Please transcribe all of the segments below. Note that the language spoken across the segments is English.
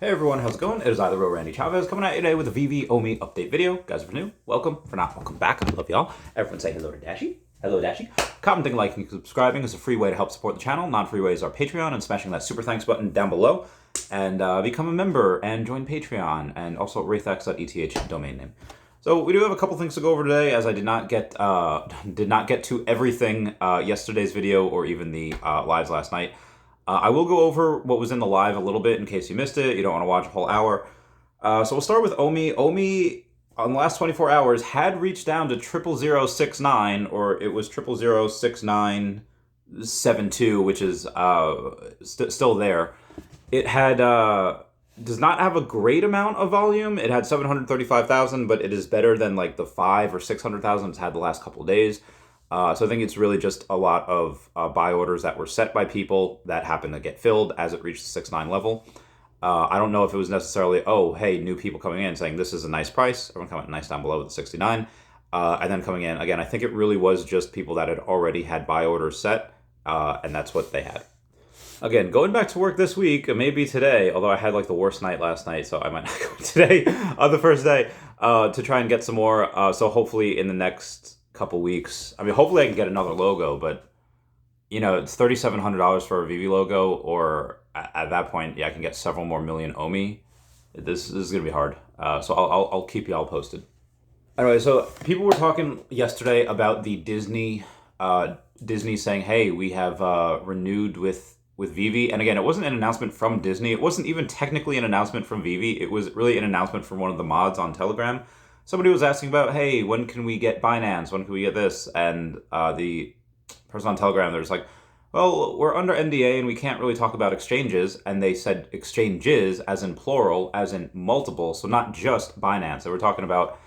Hey everyone, how's it going? It is I, the real Randy Chavez, coming at you today with a Veve MCP update video. Guys, if you're new, welcome. For not, welcome back. I love y'all. Everyone say hello to Dashie. Hello, Dashie. Commenting, liking, and subscribing is a free way to help support the channel. Non-free ways are Patreon and smashing that super thanks button down below. And become a member and join Patreon. And also wraithx.eth domain name. So we do have a couple things to go over today, as I did not get to everything yesterday's video or even the lives last night. I will go over what was in the live a little bit in case you missed it. You don't want to watch a whole hour. So we'll start with Omi. Omi, on the last 24 hours, had reached down to 00069, or it was 0006972, which is still there. It had does not have a great amount of volume. It had 735,000, but it is better than like the 500,000 or 600,000 it's had the last couple of days. So I think it's really just a lot of buy orders that were set by people that happened to get filled as it reached the 6.9 level. I don't know if it was necessarily, oh, hey, new people coming in saying this is a nice price. Everyone comment nice down below with the 69. And then coming in, again, I think it really was just people that had already had buy orders set, and that's what they had. Again, going back to work this week, maybe today, although I had like the worst night last night, so I might not go today on the first day to try and get some more. So hopefully in the next couple weeks, I mean, hopefully I can get another logo, but you know, it's $3,700 for a Veve logo, or at that point, yeah, I can get several more million Omi. This is gonna be hard. So I'll keep y'all posted. Anyway, so people were talking yesterday about the Disney saying, hey, we have renewed with Veve. And again, it wasn't an announcement from Disney. It wasn't even technically an announcement from Veve. It was really an announcement from one of the mods on Telegram. Somebody was asking about, hey, when can we get Binance? When can we get this? And the person on Telegram, they're just like, well, we're under NDA and we can't really talk about exchanges. And they said exchanges as in plural, as in multiple. So not just Binance. They were talking about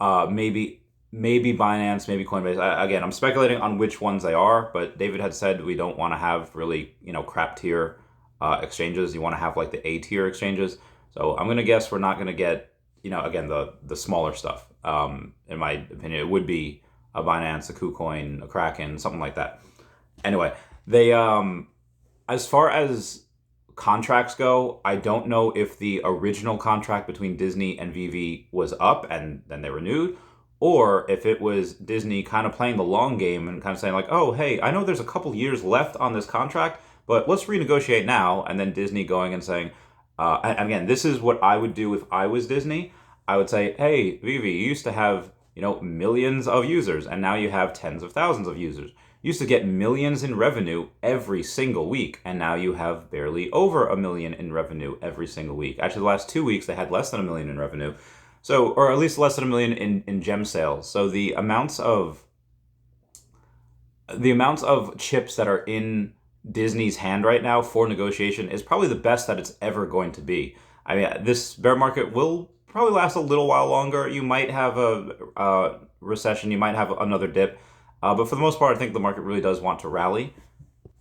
maybe Binance, maybe Coinbase. Again, I'm speculating on which ones they are. But David had said we don't want to have really, crap tier exchanges. You want to have like the A tier exchanges. So I'm going to guess we're not going to get, again, the smaller stuff. In my opinion, it would be a Binance, a KuCoin, a Kraken, something like that. Anyway, they, as far as contracts go, I don't know if the original contract between Disney and Veve was up and then they renewed, or if it was Disney kind of playing the long game and kind of saying like, oh, hey, I know there's a couple years left on this contract, but let's renegotiate now. And then Disney going and saying, and again, this is what I would do if I was Disney. I would say, hey, Veve, you used to have, millions of users, and now you have tens of thousands of users. You used to get millions in revenue every single week, and now you have barely over $1 million in revenue every single week. Actually, the last 2 weeks, they had less than $1 million in revenue. So, or at least less than $1 million in gem sales. So the amounts of chips that are in Disney's hand right now for negotiation is probably the best that it's ever going to be. I mean, this bear market will probably last a little while longer. You might have a recession, you might have another dip, but for the most part, I think the market really does want to rally.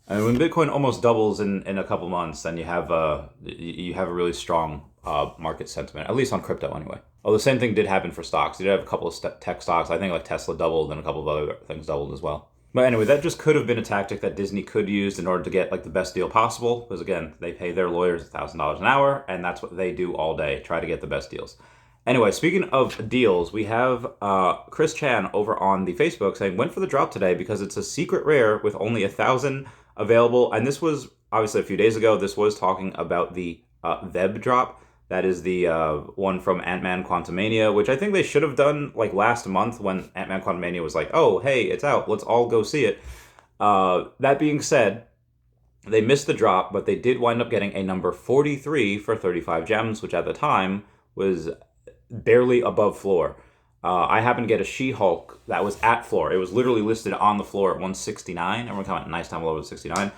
And when Bitcoin almost doubles in a couple months, then you have a really strong market sentiment, at least on crypto anyway. Oh, the same thing did happen for stocks. You did have a couple of tech stocks. I think like Tesla doubled and a couple of other things doubled as well. But anyway, that just could have been a tactic that Disney could use in order to get like the best deal possible. Because again, they pay their lawyers $1,000 an hour, and that's what they do all day, try to get the best deals. Anyway, speaking of deals, we have Chris Chan over on the Facebook saying, went for the drop today because it's a secret rare with only 1,000 available. And this was obviously a few days ago. This was talking about the Vebe drop. That is the one from Ant-Man Quantumania, which I think they should have done like last month when Ant-Man Quantumania was like, oh, hey, it's out. Let's all go see it. That being said, they missed the drop, but they did wind up getting a number 43 for 35 gems, which at the time was barely above floor. I happened to get a She-Hulk that was at floor. It was literally listed on the floor at 169. Everyone comment nice down below with 69.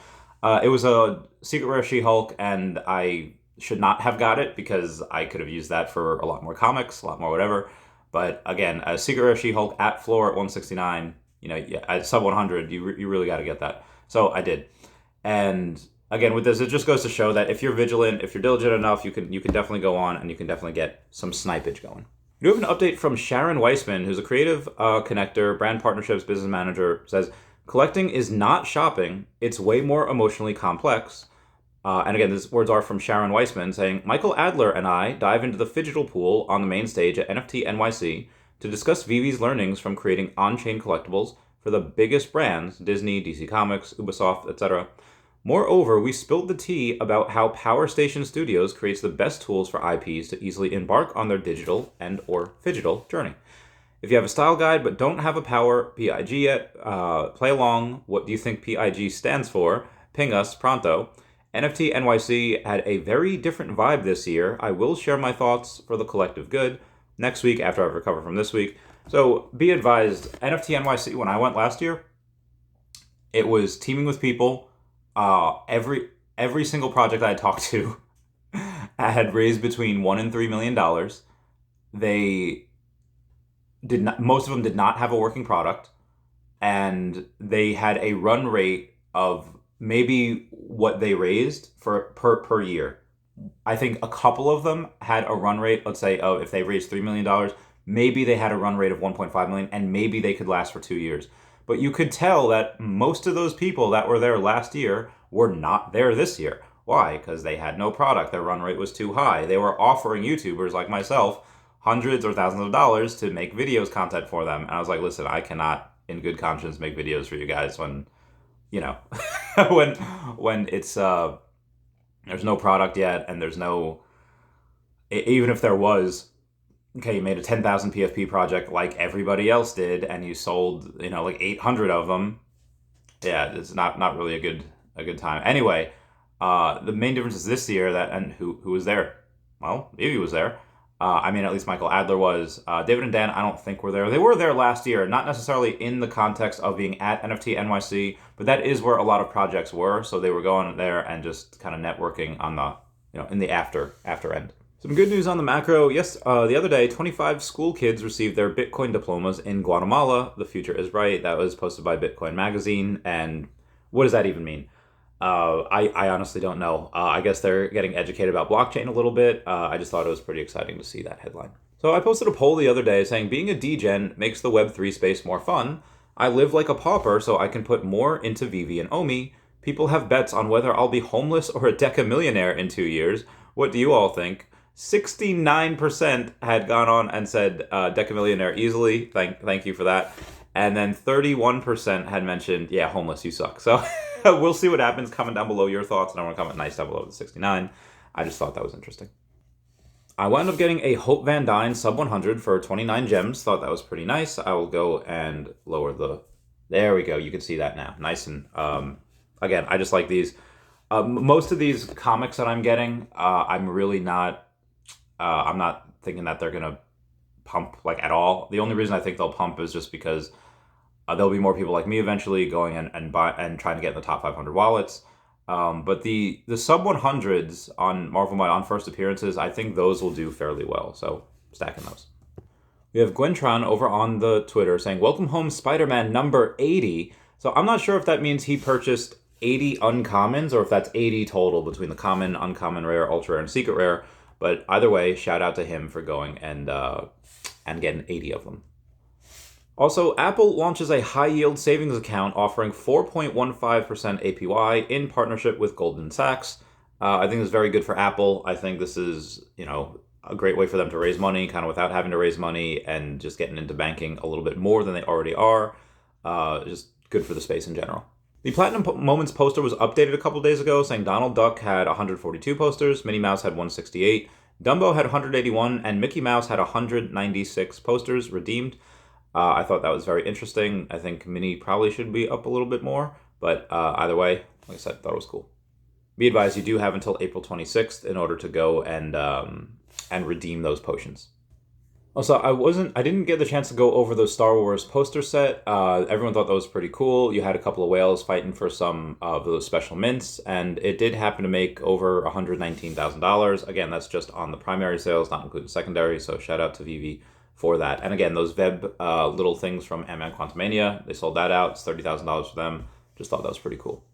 It was a secret rare She-Hulk, and I should not have got it because I could have used that for a lot more comics, a lot more whatever. But again, a secret rare She-Hulk at floor at 169, at sub 100, you really got to get that. So I did. And again, with this, it just goes to show that if you're vigilant, if you're diligent enough, you can definitely go on and you can definitely get some snipage going. We have an update from Sharon Weissman, who's a creative connector, brand partnerships business manager, says, collecting is not shopping. It's way more emotionally complex. And again, these words are from Sharon Weissman saying, Michael Adler and I dive into the phygital pool on the main stage at NFT NYC to discuss Veve's learnings from creating on-chain collectibles for the biggest brands, Disney, DC Comics, Ubisoft, etc. Moreover, we spilled the tea about how Power Station Studios creates the best tools for IPs to easily embark on their digital and or phygital journey. If you have a style guide but don't have a Power PIG yet, play along. What do you think PIG stands for? Ping us pronto. NFT NYC had a very different vibe this year. I will share my thoughts for the collective good next week after I've recovered from this week. So be advised, NFT NYC, when I went last year, it was teaming with people. Every single project I talked to had raised between $1 and $3 million. They did not. Most of them did not have a working product, and they had a run rate of maybe what they raised for per year. I think a couple of them had a run rate. Let's say, if they raised $3 million, maybe they had a run rate of 1.5 million, and maybe they could last for 2 years. But you could tell that most of those people that were there last year were not there this year. Why? Because they had no product. Their run rate was too high. They were offering YouTubers like myself hundreds or thousands of dollars to make videos content for them. And I was like, listen, I cannot in good conscience make videos for you guys when, when it's, there's no product yet, and there's no, even if there was, okay, you made a 10,000 PFP project like everybody else did, and you sold, like 800 of them. Yeah, it's not really a good time. Anyway, the main difference is this year and who was there? Well, Veve was there. At least Michael Adler was. David and Dan, I don't think were there. They were there last year, not necessarily in the context of being at NFT NYC, but that is where a lot of projects were. So they were going there and just kind of networking on the, in the after end. Some good news on the macro. Yes, the other day, 25 school kids received their Bitcoin diplomas in Guatemala. The future is bright. That was posted by Bitcoin Magazine. And what does that even mean? I honestly don't know. I guess they're getting educated about blockchain a little bit. I just thought it was pretty exciting to see that headline. So I posted a poll the other day saying, being a degen makes the Web3 space more fun. I live like a pauper, so I can put more into Veve and Omi. People have bets on whether I'll be homeless or a decamillionaire in 2 years. What do you all think? 69% had gone on and said decamillionaire easily. Thank you for that. And then 31% had mentioned, yeah, homeless, you suck. So we'll see what happens. Comment down below your thoughts, and I want to comment nice down below the 69. I just thought that was interesting. I wound up getting a Hope Van Dyne sub 100 for 29 gems. Thought that was pretty nice. I will go and lower the... There we go. You can see that now. Nice. And again, I just like these. Most of these comics that I'm getting, I'm really not... I'm not thinking that they're going to pump at all. The only reason I think they'll pump is just because there'll be more people like me eventually going and buy and trying to get in the top 500 wallets. But the sub 100s on Marvel Might on first appearances, I think those will do fairly well. So stacking those. We have Gwentron over on the Twitter saying, welcome home Spider-Man number 80. So I'm not sure if that means he purchased 80 uncommons or if that's 80 total between the common, uncommon, rare, ultra rare, and secret rare. But either way, shout out to him for going and getting 80 of them. Also, Apple launches a high-yield savings account offering 4.15% APY in partnership with Goldman Sachs. I think this is very good for Apple. I think this is, a great way for them to raise money, kind of without having to raise money and just getting into banking a little bit more than they already are. Just good for the space in general. The Platinum Moments poster was updated a couple days ago, saying Donald Duck had 142 posters, Minnie Mouse had 168, Dumbo had 181, and Mickey Mouse had 196 posters redeemed. I thought that was very interesting. I think Minnie probably should be up a little bit more, but either way, like I said, thought it was cool. Be advised, you do have until April 26th in order to go and redeem those potions. Also, I didn't get the chance to go over the Star Wars poster set. Everyone thought that was pretty cool. You had a couple of whales fighting for some of those special mints, and it did happen to make over $119,000. Again, that's just on the primary sales, not including secondary, so shout out to Veve for that. And again, those Veb little things from Ant-Man Quantumania, they sold that out. It's $30,000 for them. Just thought that was pretty cool.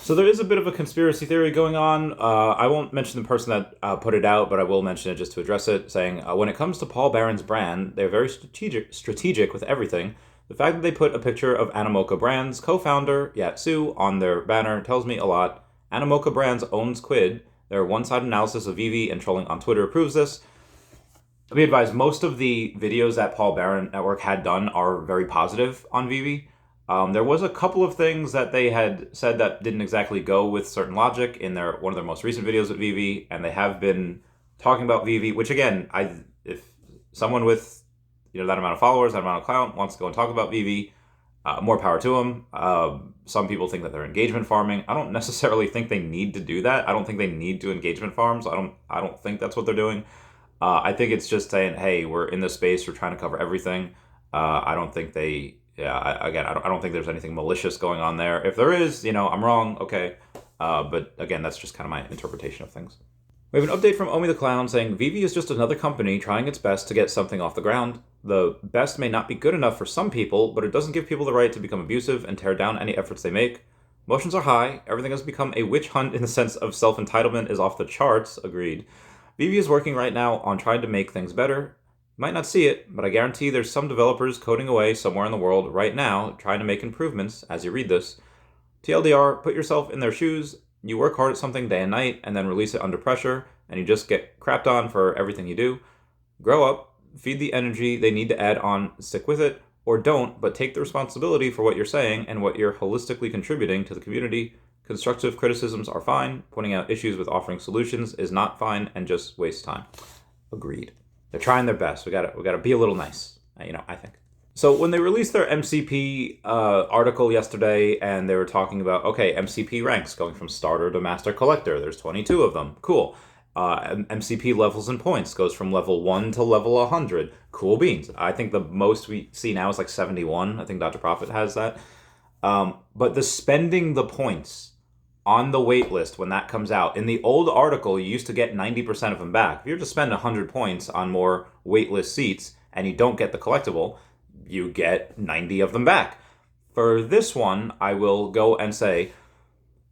So there is a bit of a conspiracy theory going on. I won't mention the person that put it out, but I will mention it just to address it, saying when it comes to Paul Barron's brand, they're very strategic with everything. The fact that they put a picture of Animoca Brands co-founder Yatsu on their banner tells me a lot. Animoca Brands owns Quid. Their one-sided analysis of Veve and trolling on Twitter proves this. Be advised, most of the videos that Paul Barron Network had done are very positive on Veve. There was a couple of things that they had said that didn't exactly go with certain logic in one of their most recent videos at Veve, and they have been talking about Veve, which again, if someone with that amount of followers, that amount of clout wants to go and talk about Veve, more power to them. Some people think that they're engagement farming. I don't necessarily think they need to do that. I don't think they need to engagement farms. I don't think that's what they're doing. I think it's just saying, hey, we're in this space. We're trying to cover everything. I don't think they. I don't think there's anything malicious going on there. If there is, I'm wrong. Okay, but again, that's just kind of my interpretation of things. We have an update from Omi the Clown saying Veve is just another company trying its best to get something off the ground. The best may not be good enough for some people, but it doesn't give people the right to become abusive and tear down any efforts they make. Emotions are high. Everything has become a witch hunt in the sense of self-entitlement is off the charts. Agreed. Veve is working right now on trying to make things better. You might not see it, but I guarantee there's some developers coding away somewhere in the world right now trying to make improvements as you read this. TLDR, put yourself in their shoes. You work hard at something day and night and then release it under pressure, and you just get crapped on for everything you do. Grow up, feed the energy they need to add on, stick with it, or don't, but take the responsibility for what you're saying and what you're holistically contributing to the community. Constructive criticisms are fine. Pointing out issues with offering solutions is not fine and just wastes time. Agreed. They're trying their best. We gotta be a little nice, I think. So when they released their MCP article yesterday, and they were talking about, okay, MCP ranks going from starter to master collector. There's 22 of them. Cool. MCP levels and points goes from level 1 to level 100. Cool beans. I think the most we see now is like 71. I think Dr. Profit has that. But the spending the points on the wait list when that comes out, in the old article, you used to get 90% of them back. If you were to spend 100 points on more waitlist seats and you don't get the collectible, you get 90 of them back. For this one, I will go and say,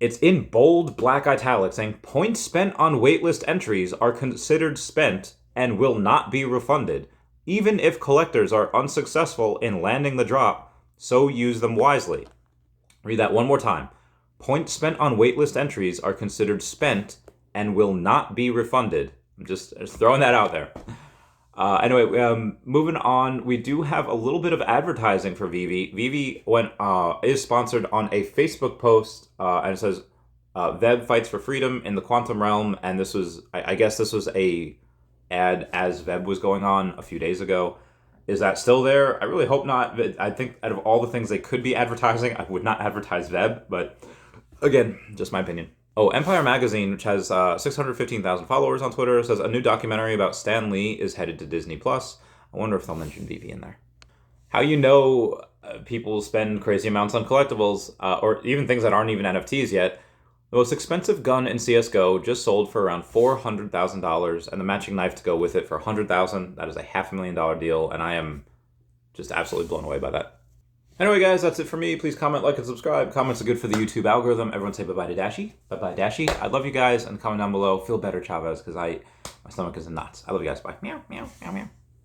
it's in bold black italics saying, points spent on waitlist entries are considered spent and will not be refunded, even if collectors are unsuccessful in landing the drop, so use them wisely. Read that one more time. Points spent on waitlist entries are considered spent and will not be refunded. I'm just throwing that out there. Anyway, moving on, we do have a little bit of advertising for Veve. Veve is sponsored on a Facebook post, and it says, Veve fights for freedom in the quantum realm, and this was, I guess this was a ad as Veve was going on a few days ago. Is that still there? I really hope not. I think out of all the things they could be advertising, I would not advertise Veve, but again, just my opinion. Oh, Empire Magazine, which has 615,000 followers on Twitter, says a new documentary about Stan Lee is headed to Disney+. I wonder if they'll mention Veve in there. How people spend crazy amounts on collectibles, or even things that aren't even NFTs yet. The most expensive gun in CSGO just sold for around $400,000, and the matching knife to go with it for $100,000. That is a $500,000 deal, and I am just absolutely blown away by that. Anyway, guys, that's it for me. Please comment, like, and subscribe. Comments are good for the YouTube algorithm. Everyone say bye-bye to Dashie. Bye-bye, Dashie. I love you guys, and comment down below. Feel better, Chavez, because my stomach is in knots. I love you guys. Bye. Meow, meow, meow, meow.